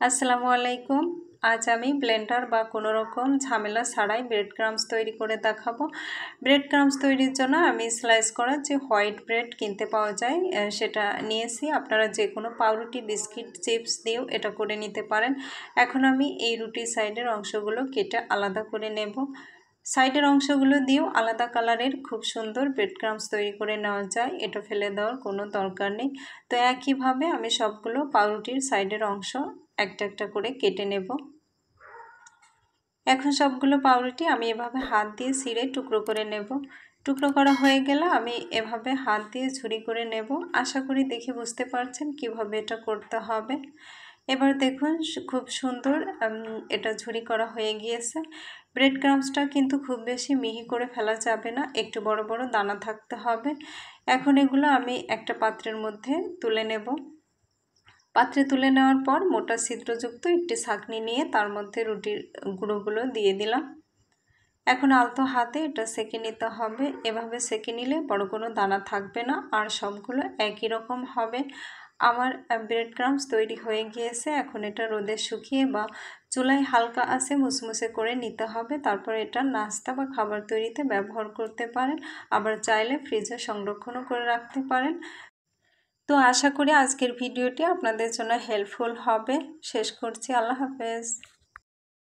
আসসালামু আলাইকুম। আজ আমি ব্লেন্ডার বা কোনো রকম ঝামেলা ছাড়াই ব্রেড ক্রাম্বস তৈরি করে দেখাবো। ব্রেড ক্রাম্বস তৈরির জন্য আমি স্লাইস করা যে হোয়াইট ব্রেড কিনতে পাওয়া যায় সেটা নিয়েছি। আপনারা যে কোনো পাউরুটি, বিস্কিট, চিপস দিয়েও এটা করে নিতে পারেন। এখন আমি এই রুটির সাইডের অংশগুলো কেটে আলাদা করে নেব। সাইডের অংশগুলো দিয়েও আলাদা কালারের খুব সুন্দর ব্রেড ক্রাম্বস তৈরি করে নেওয়া যায়, এটা ফেলে দেওয়ার কোনো দরকার নেই। তো একইভাবে আমি সবগুলো পাউরুটির সাইডের অংশ একটা একটা করে কেটে নেব। এখন সবগুলো পাউরুটি আমি এভাবে হাত দিয়ে ছিঁড়ে টুকরো করে নেব। টুকরো করা হয়ে গেলে আমি এভাবে হাত দিয়ে ঝুরি করে নেব। আশা করি দেখে বুঝতে পারছেন কিভাবে এটা করতে হবে। এবার দেখুন খুব সুন্দর এটা ঝুরি করা হয়ে গিয়েছে। ব্রেড ক্রাম্বসটা কিন্তু খুব বেশি মিহি করে ফেলা যাবে না, একটু বড় বড় দানা থাকতে হবে। এখন এগুলো আমি একটা পাত্রের মধ্যে তুলে নেব। পাত্রে তুলে নেওয়ার পর মোটা ছিদ্রযুক্ত একটি ছাঁকনি নিয়ে তার মধ্যে রুটির গুঁড়োগুলো দিয়ে দিলাম। এখন আলতো হাতে এটা সেঁকে নিতে হবে। এভাবে সেঁকে নিলে বড় কোনো দানা থাকবে না আর সবগুলো একই রকম হবে। আমার ব্রেড ক্রাম্বস তৈরি হয়ে গিয়েছে। এখন এটা রোদে শুকিয়ে বা চুলায় হালকা আঁচে মুসমুসে করে নিতে হবে। তারপর এটা নাস্তা বা খাবার তৈরিতে ব্যবহার করতে পারেন। আবার চাইলে ফ্রিজে সংরক্ষণও করে রাখতে পারেন। তো আশা করি আজকের ভিডিওটি আপনাদের জন্য হেল্পফুল হবে। শেষ করছি। আল্লাহ হাফেজ।